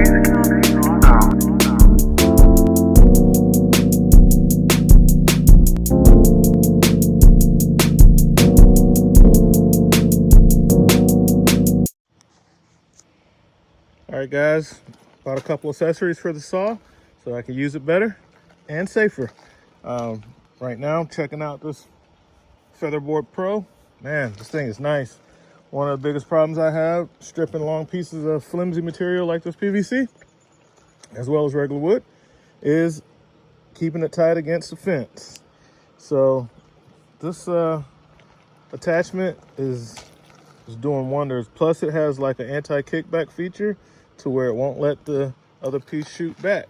All right, guys, bought a couple accessories for the saw so I can use it better and safer. Right now, I'm checking out this Featherboard Pro. Man, this thing is nice. One of the biggest problems I have stripping long pieces of flimsy material like this PVC, as well as regular wood, is keeping it tight against the fence. So this attachment is doing wonders. Plus it has like an anti-kickback feature to where it won't let the other piece shoot back,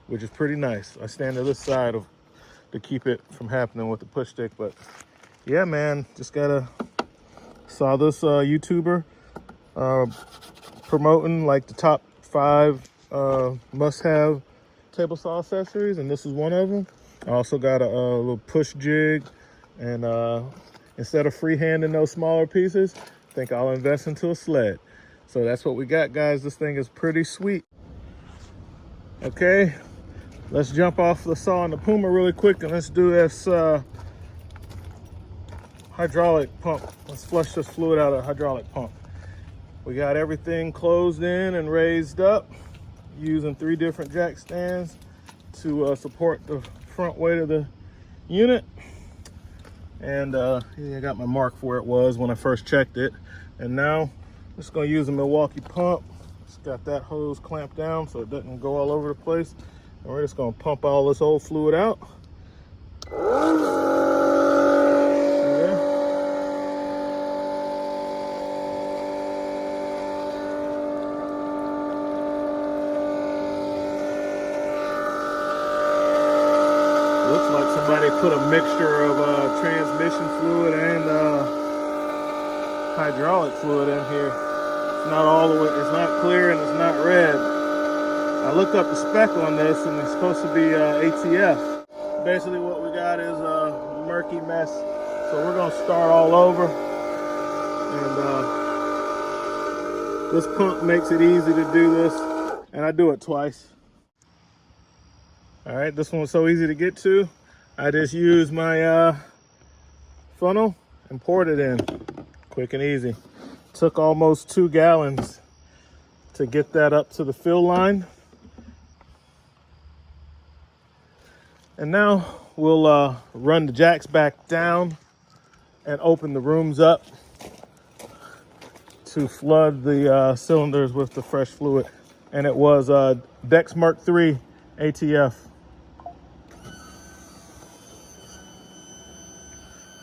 which is pretty nice. I stand to this side to keep it from happening with the push stick. But yeah, man, just saw this YouTuber promoting like the top 5 must-have table saw accessories, and this is one of them. I also got a little push jig, and instead of freehanding those smaller pieces, I think I'll invest into a sled. So that's what we got, guys. This thing is pretty sweet. Okay, let's jump off the saw and the Puma really quick, and let's do this hydraulic pump. Let's flush this fluid out of the hydraulic pump. We got everything closed in and raised up using 3 different jack stands to support the front weight of the unit. And I got my mark for where it was when I first checked it. And now I'm just gonna use a Milwaukee pump. It's got that hose clamped down so it doesn't go all over the place. And we're just gonna pump all this old fluid out. Looks like somebody put a mixture of transmission fluid and hydraulic fluid in here. It's not all the way, it's not clear and it's not red. I looked up the spec on this and it's supposed to be ATF. Basically what we got is a murky mess. So we're gonna start all over. And this pump makes it easy to do this. And I do it twice. All right, this one was so easy to get to. I just used my funnel and poured it in, quick and easy. Took almost 2 gallons to get that up to the fill line. And now we'll run the jacks back down and open the rooms up to flood the cylinders with the fresh fluid. And it was Dex Mark III ATF.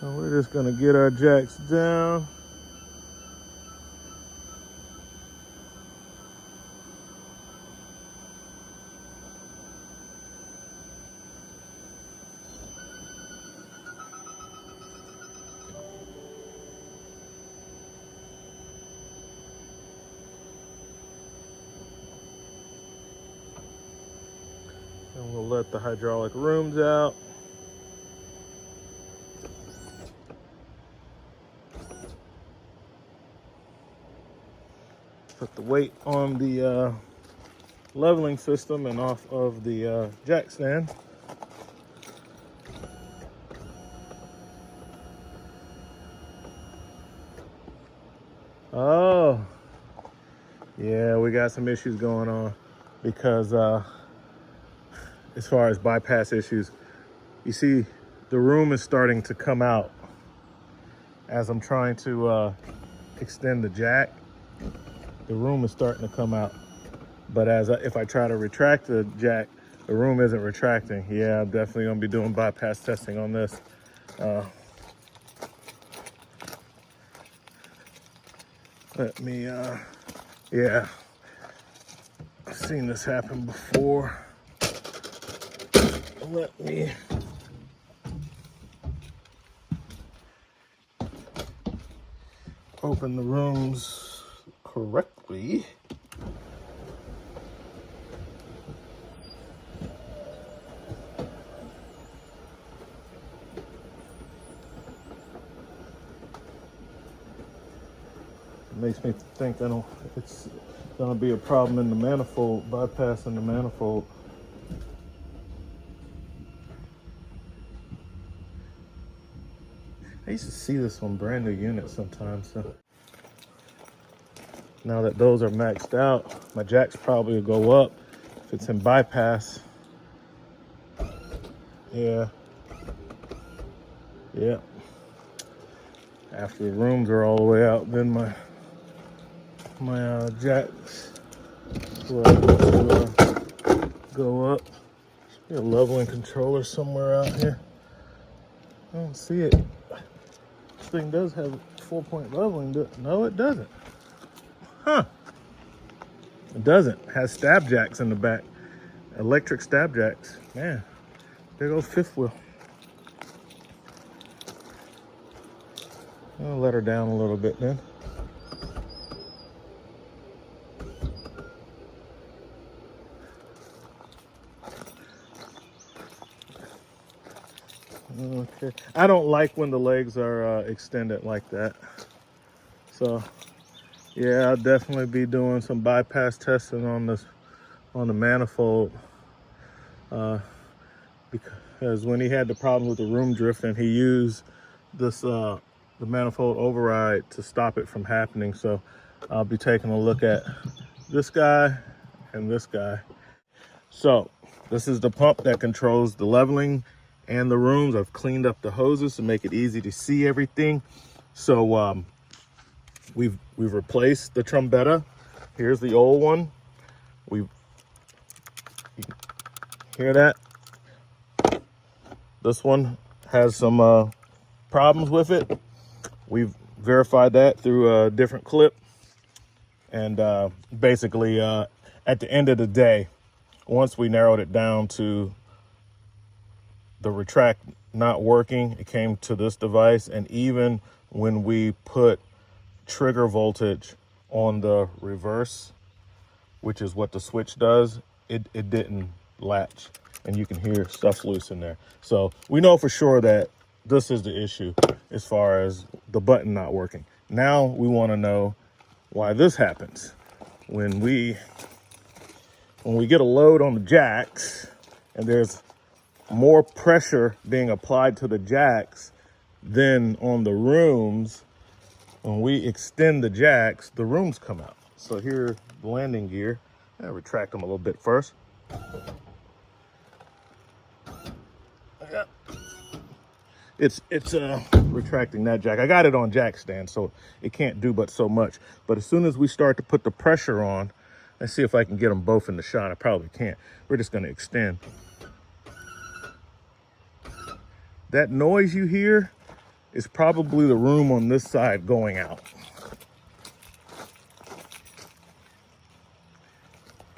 So we're just gonna get our jacks down. And we'll let the hydraulic rooms out. Put the weight on the leveling system and off of the jack stand. Oh, yeah, we got some issues going on because as far as bypass issues, you see the room is starting to come out as I'm trying to extend the jack. The room is starting to come out, but if I try to retract the jack, the room isn't retracting. Yeah, I'm definitely gonna be doing bypass testing on this. Let me, yeah, I've seen this happen before. Let me open the rooms correctly. It makes me think it's gonna be a problem in the manifold, bypassing the manifold. I used to see this on brand new units sometimes. So now that those are maxed out, my jacks probably will go up if it's in bypass. Yeah. Yeah. After the rooms are all the way out, then my jacks will go up. Should be a leveling controller somewhere out here. I don't see it. This thing does have 4-point leveling. No, it doesn't. Huh. It doesn't. It has stab jacks in the back. Electric stab jacks. Man, there goes fifth wheel. I'll let her down a little bit then. Okay. I don't like when the legs are extended like that. So, yeah, I'll definitely be doing some bypass testing on the manifold. Because when he had the problem with the room drifting, he used this the manifold override to stop it from happening. So I'll be taking a look at this guy and this guy. So this is the pump that controls the leveling and the rooms. I've cleaned up the hoses to make it easy to see everything. So we've replaced the trombetta. Here's the old one. You hear that? This one has some problems with it. We've verified that through a different clip. And basically, at the end of the day, once we narrowed it down to the retract not working, it came to this device. And even when we put trigger voltage on the reverse, which is what the switch does, it didn't latch. And you can hear stuff loose in there. So we know for sure that this is the issue as far as the button not working. Now we want to know why this happens. When we get a load on the jacks and there's more pressure being applied to the jacks than on the rooms, when we extend the jacks, the rooms come out. So here, the landing gear, I retract them a little bit first. It's retracting that jack. I got it on jack stand, so it can't do but so much. But as soon as we start to put the pressure on, let's see if I can get them both in the shot. I probably can't. We're just going to extend. That noise you hear is probably the room on this side going out.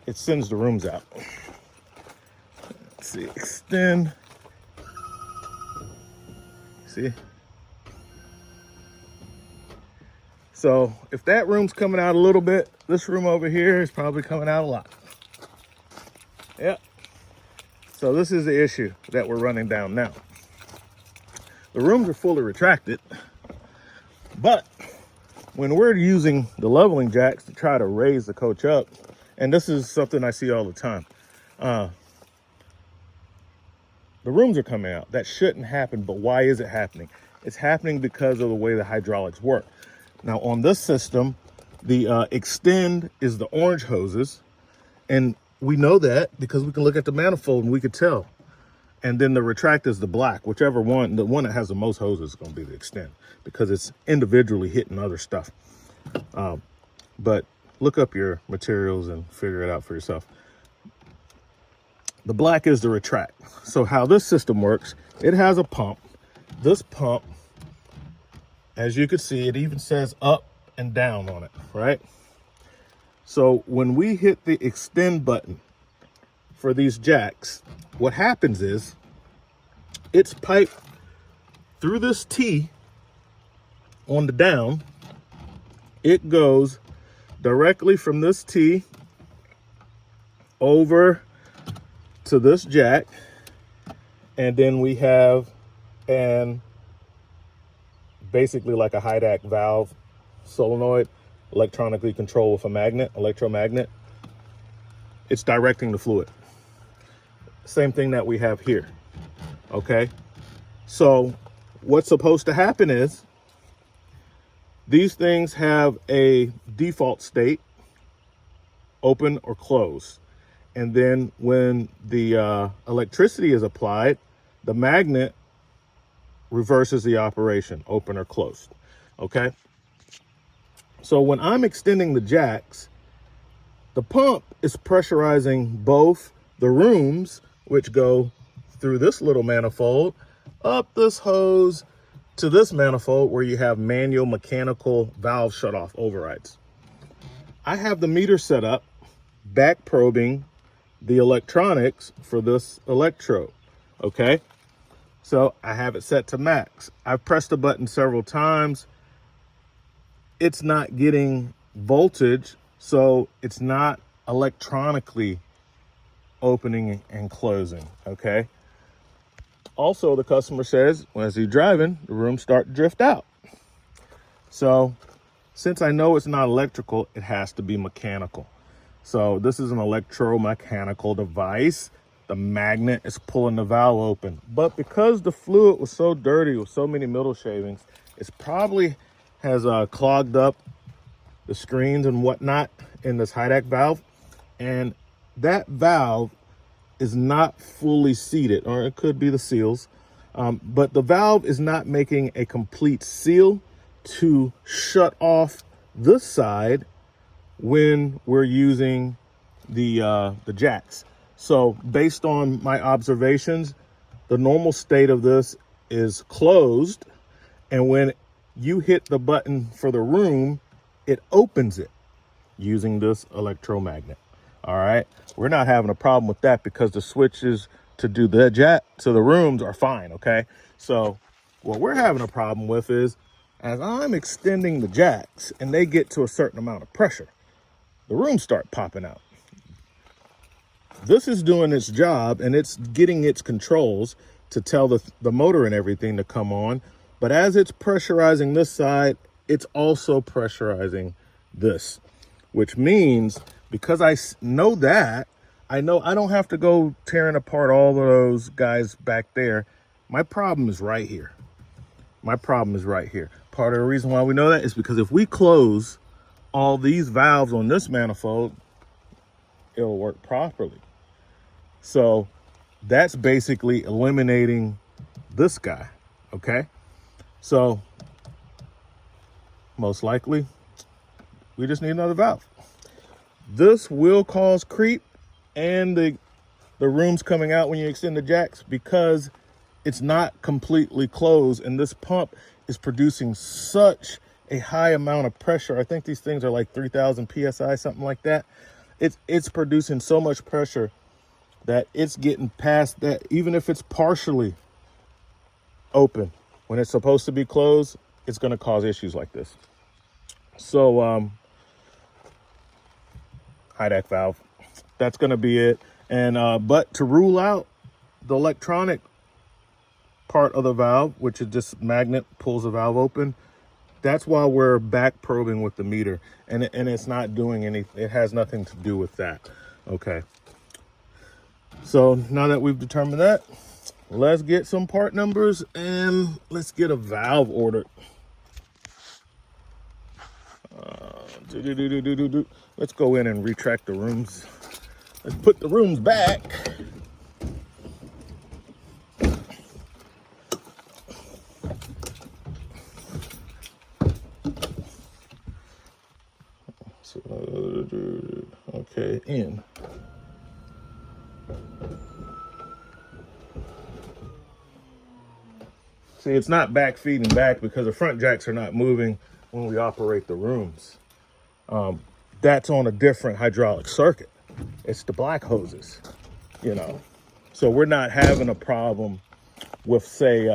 It sends the rooms out. Let's see, extend. See? So if that room's coming out a little bit, this room over here is probably coming out a lot. Yep. So this is the issue that we're running down now. The rooms are fully retracted, but when we're using the leveling jacks to try to raise the coach up, and this is something I see all the time, the rooms are coming out. That shouldn't happen, but why is it happening? It's happening because of the way the hydraulics work. Now on this system, the extend is the orange hoses, and we know that because we can look at the manifold and we could tell. And then the retract is the black, whichever one, the one that has the most hoses is going to be the extend because it's individually hitting other stuff. But look up your materials and figure it out for yourself. The black is the retract. So how this system works, it has a pump. This pump, as you can see, it even says up and down on it, right? So when we hit the extend button for these jacks, what happens is it's piped through this T on the down. It goes directly from this T over to this jack, and then we have basically like a hydraulic valve solenoid electronically controlled with a magnet, electromagnet, it's directing the fluid. Same thing that we have here, okay? So what's supposed to happen is these things have a default state, open or close. And then when the electricity is applied, the magnet reverses the operation, open or closed, okay? So when I'm extending the jacks, the pump is pressurizing both the rooms, which go through this little manifold, up this hose to this manifold where you have manual mechanical valve shutoff overrides. I have the meter set up, back probing the electronics for this electrode, okay? So I have it set to max. I've pressed the button several times. It's not getting voltage, so it's not electronically opening and closing, okay? Also, the customer says, well, as you're driving, the rooms start to drift out. So since I know it's not electrical, it has to be mechanical. So this is an electromechanical device. The magnet is pulling the valve open. But because the fluid was so dirty with so many middle shavings, it's probably has clogged up the screens and whatnot in this Diag valve. And that valve is not fully seated, or it could be the seals. But the valve is not making a complete seal to shut off this side when we're using the jacks. So based on my observations, the normal state of this is closed. And when you hit the button for the room, it opens it using this electromagnet. All right. We're not having a problem with that because the switches to do the jack to the rooms are fine. Okay. So what we're having a problem with is as I'm extending the jacks and they get to a certain amount of pressure, the rooms start popping out. This is doing its job and it's getting its controls to tell the motor and everything to come on. But as it's pressurizing this side, it's also pressurizing this, which means because I know that, I know I don't have to go tearing apart all of those guys back there. My problem is right here. My problem is right here. Part of the reason why we know that is because if we close all these valves on this manifold, it'll work properly. So that's basically eliminating this guy, okay? So most likely we just need another valve. This will cause creep and the rooms coming out when you extend the jacks because it's not completely closed and this pump is producing such a high amount of pressure. I think these things are like 3,000 PSI, something like that. It's producing so much pressure that it's getting past that, even if it's partially open. When it's supposed to be closed, it's going to cause issues like this. So, Diag valve, that's going to be it. And, but to rule out the electronic part of the valve, which is this magnet pulls the valve open, that's why we're back probing with the meter. And it's not doing anything. It has nothing to do with that. Okay. So now that we've determined that, let's get some part numbers and let's get a valve ordered. Let's go in and retract the rooms. Let's put the rooms back. Okay, in. See, it's not back feeding back because the front jacks are not moving when we operate the rooms. That's on a different hydraulic circuit. It's the black hoses, you know. So we're not having a problem with, say,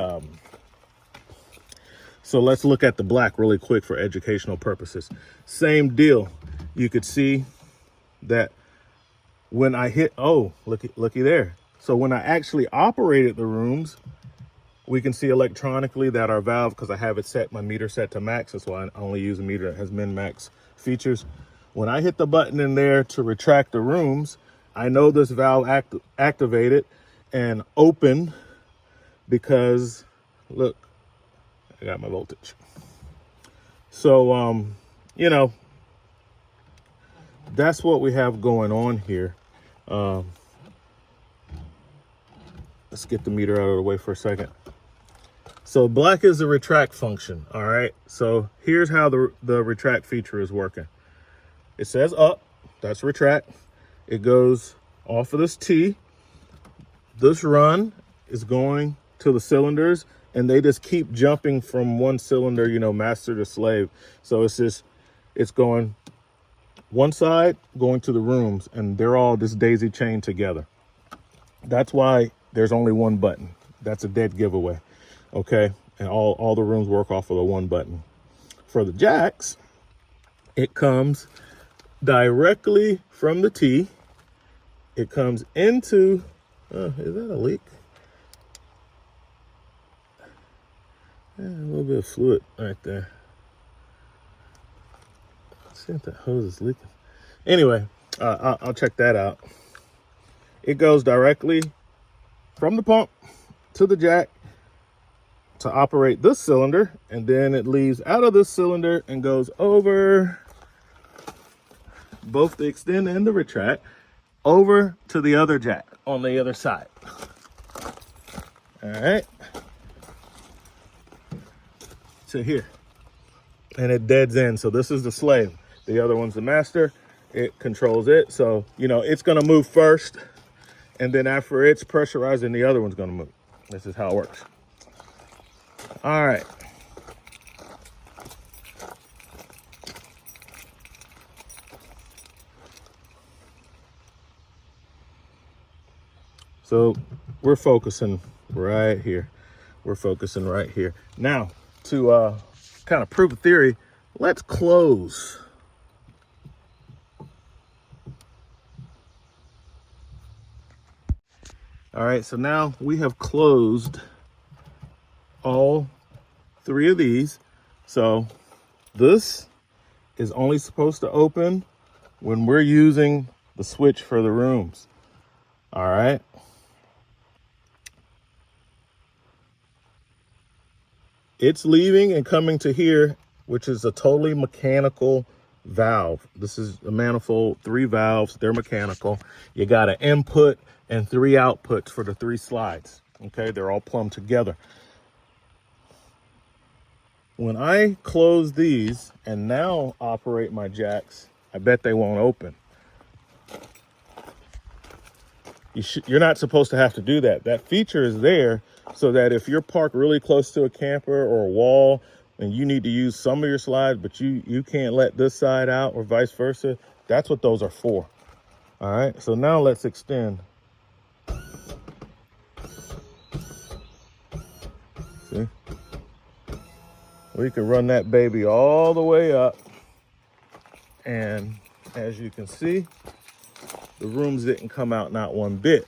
so let's look at the black really quick for educational purposes. Same deal. You could see that when I hit, oh, looky there. So when I actually operated the rooms, we can see electronically that our valve, because I have it set, my meter set to max, that's why I only use a meter that has min-max features. When I hit the button in there to retract the rooms, I know this valve activated and open because, look, I got my voltage. So, you know, that's what we have going on here. Let's get the meter out of the way for a second. So black is the retract function, all right? So here's how the retract feature is working. It says up, that's retract. It goes off of this T. This run is going to the cylinders, and they just keep jumping from one cylinder, you know, master to slave. So it's going one side, going to the rooms, and they're all just daisy chained together. That's why there's only one button. That's a dead giveaway, okay? And all the rooms work off of the one button. For the jacks, it comes directly from the T. It comes into, is that a leak? Yeah, a little bit of fluid right there. Let's see if that hose is leaking. Anyway, I'll check that out. It goes directly from the pump to the jack to operate this cylinder, and then it leaves out of this cylinder and goes over both the extend and the retract over to the other jack on the other side. All right, to here, and it deads in. So this is the slave, the other one's the master. It controls it, so you know it's going to move first, and then after it's pressurized, then the other one's going to move. This is how it works. All right. So we're focusing right here. We're focusing right here. Now, to kind of prove a theory, let's close. All right, so now we have closed all three of these. So this is only supposed to open when we're using the switch for the rooms. All right. It's leaving and coming to here, which is a totally mechanical valve. This is a manifold, 3 valves, they're mechanical. You got an input and 3 outputs for the 3 slides. Okay, they're all plumbed together. When I close these and now operate my jacks, I bet they won't open. You're not supposed to have to do that. That feature is there so that if you're parked really close to a camper or a wall and you need to use some of your slides, but you can't let this side out or vice versa, that's what those are for. All right, so now let's extend. See? We can run that baby all the way up. And as you can see, the rooms didn't come out not one bit.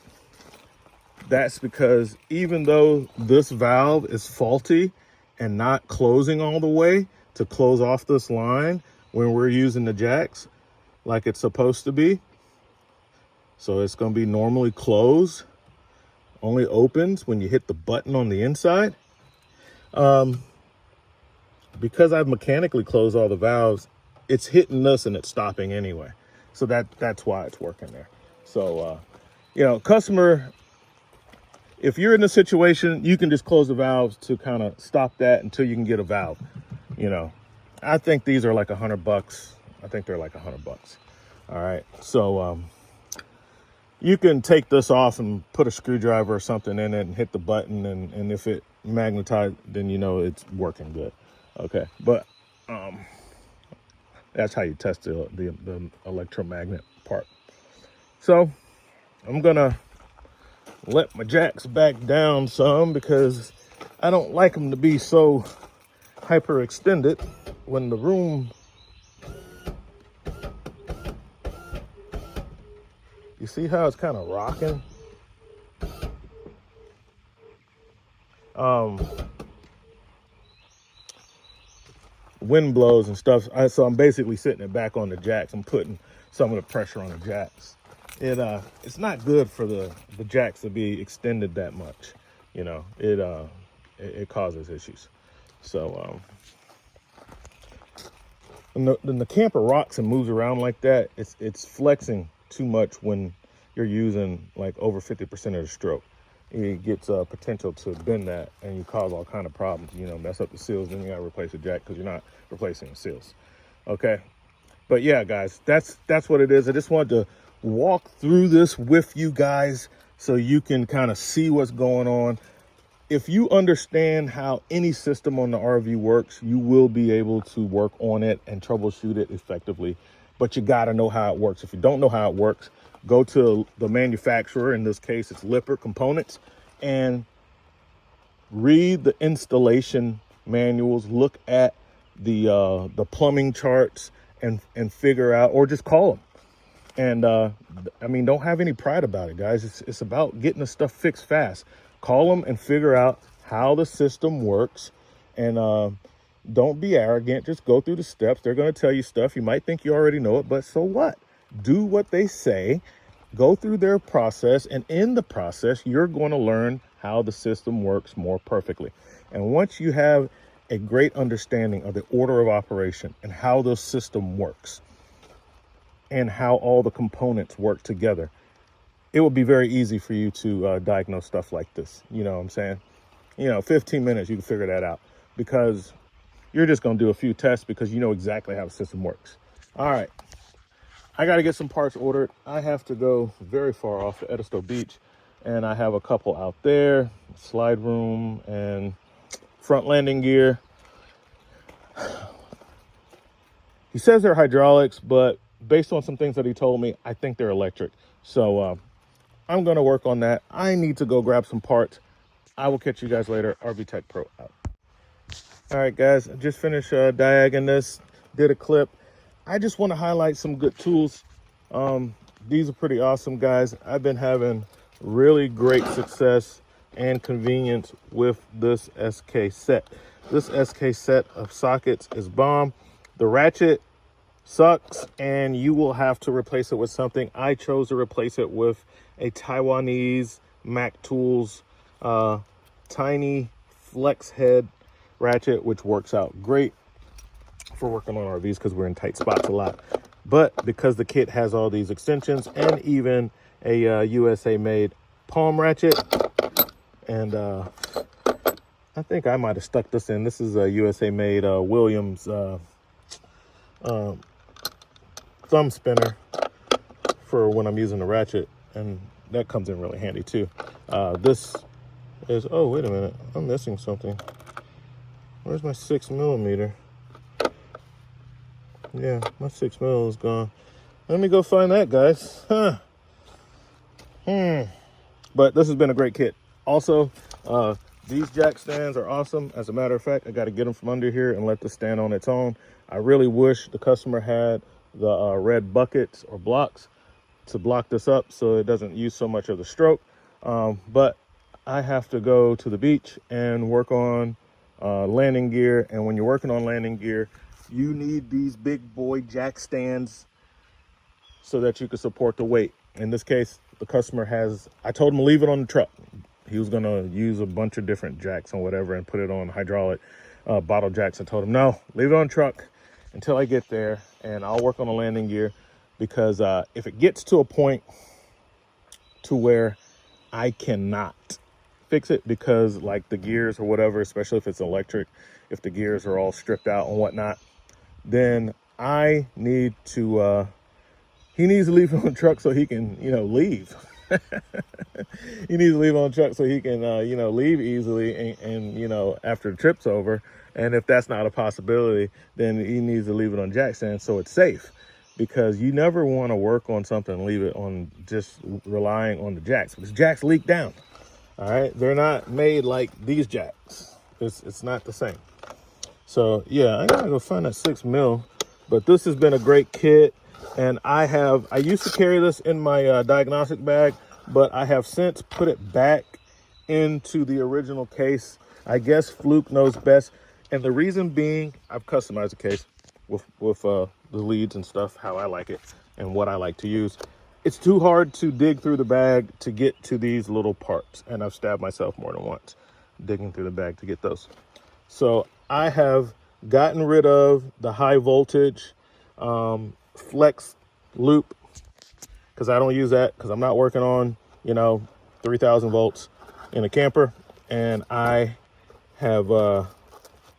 That's because even though this valve is faulty and not closing all the way to close off this line when we're using the jacks like it's supposed to be, so it's going to be normally closed, only opens when you hit the button on the inside. Because I've mechanically closed all the valves, it's hitting this and it's stopping anyway. So that's why it's working there. So, you know, customer, if you're in a situation, you can just close the valves to kind of stop that until you can get a valve. You know, I think these are like $100. I think they're like $100. All right. So, you can take this off and put a screwdriver or something in it and hit the button. And if it magnetized, then you know it's working good. Okay. But, that's how you test the electromagnet part. So I'm gonna let my jacks back down some because I don't like them to be so hyperextended when the room, you see how it's kind of rocking? wind blows and stuff. So I'm basically sitting it back on the jacks. I'm putting some of the pressure on the jacks. It's not good for the jacks to be extended that much. You know, it causes issues. So when the camper rocks and moves around like that, it's flexing too much when you're using like over 50% of the stroke. It gets potential to bend that, and you cause all kind of problems. You know, mess up the seals, then you gotta replace the jack because you're not replacing the seals. Okay, but yeah, guys, that's what it is. I just wanted to walk through this with you guys so you can kind of see what's going on. If you understand how any system on the RV works, you will be able to work on it and troubleshoot it effectively. But you got to know how it works. If you don't know how it works, go to the manufacturer. In this case, it's Lippert Components, and read the installation manuals. Look at the plumbing charts and figure out, or just call them. And I mean, don't have any pride about it, guys. It's about getting the stuff fixed fast. Call them and figure out how the system works, and don't be arrogant. Just go through the steps. They're going to tell you stuff. You might think you already know it, but so what? Do what they say. Go through their process, and in the process, you're going to learn how the system works more perfectly. And once you have a great understanding of the order of operation and how the system works and how all the components work together, it will be very easy for you to diagnose stuff like this. You know what I'm saying? You know, 15 minutes, you can figure that out, because you're just going to do a few tests because you know exactly how the system works. All right. I got to get some parts ordered. I have to go very far off to Edisto Beach, and I have a couple out there, slide room and front landing gear. He says they're hydraulics, but based on some things that he told me, I think they're electric. So I'm going to work on that. I need to go grab some parts. I will catch you guys later. RV Tech Pro out. All right, guys, I just finished diagging this, did a clip. I just want to highlight some good tools. These are pretty awesome, guys. I've been having really great success and convenience with this SK set. This SK set of sockets is bomb. The ratchet sucks, and you will have to replace it with something. I chose to replace it with a Taiwanese Mac Tools tiny flex head ratchet, which works out great for working on RVs because we're in tight spots a lot. But because the kit has all these extensions and even a USA made palm ratchet, and I think I might have stuck this in. This is a USA made Williams thumb spinner for when I'm using the ratchet, and that comes in really handy too. This is, oh, wait a minute, I'm missing something. Where's my 6mm? Yeah, my 6mm is gone. Let me go find that, guys. But this has been a great kit. Also, these jack stands are awesome. As a matter of fact, I got to get them from under here and let this stand on its own. I really wish the customer had the red buckets or blocks to block this up so it doesn't use so much of the stroke. But I have to go to the beach and work on landing gear. And when you're working on landing gear, you need these big boy jack stands so that you can support the weight. In this case, the customer has, I told him to leave it on the truck. He was going to use a bunch of different jacks and whatever and put it on hydraulic bottle jacks. I told him, no, leave it on the truck until I get there, and I'll work on the landing gear, because if it gets to a point to where I cannot fix it because like the gears or whatever, especially if it's electric, if the gears are all stripped out and whatnot, then I need to, he needs to leave it on the truck so he can, you know, leave. He needs to leave on the truck so he can, you know, leave easily and, you know, after the trip's over. And if that's not a possibility, then he needs to leave it on jack stand so it's safe, because you never want to work on something and leave it on just relying on the jacks, because jacks leak down. All right. They're not made like these jacks. It's not the same. So yeah, I gotta go find that 6mm, but this has been a great kit. And I used to carry this in my diagnostic bag, but I have since put it back into the original case I guess Fluke knows best. And the reason being, I've customized the case with the leads and stuff, how I like it and what I like to use. It's too hard to dig through the bag to get to these little parts. And I've stabbed myself more than once digging through the bag to get those. So I have gotten rid of the high voltage flex loop, because I don't use that, because I'm not working on, 3,000 volts in a camper. And I have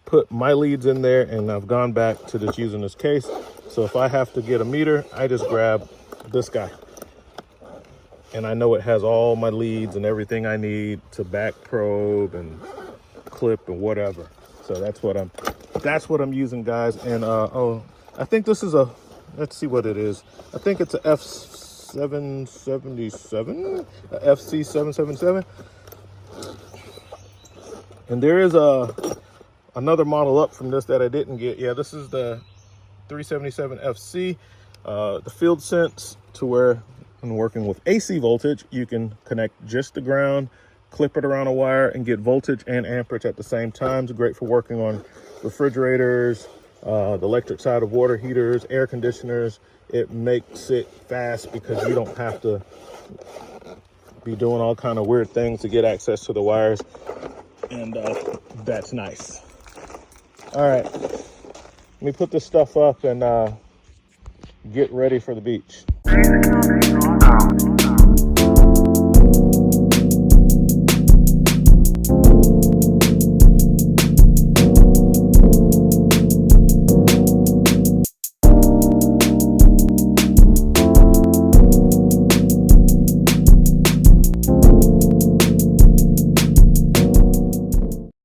put my leads in there, and I've gone back to just using this case. So if I have to get a meter, I just grab this guy. And I know it has all my leads and everything I need to back probe and clip and whatever. So that's what I'm using, guys. And I think this is let's see what it is. I think it's a F777, a FC377. And there is another model up from this that I didn't get. Yeah, this is the 377 FC, the field sense, to where when working with AC voltage, you can connect just the ground, clip it around a wire, and get voltage and amperage at the same time. It's great for working on refrigerators, the electric side of water heaters, air conditioners. It makes it fast because you don't have to be doing all kind of weird things to get access to the wires. And that's nice. All right, let me put this stuff up and get ready for the beach.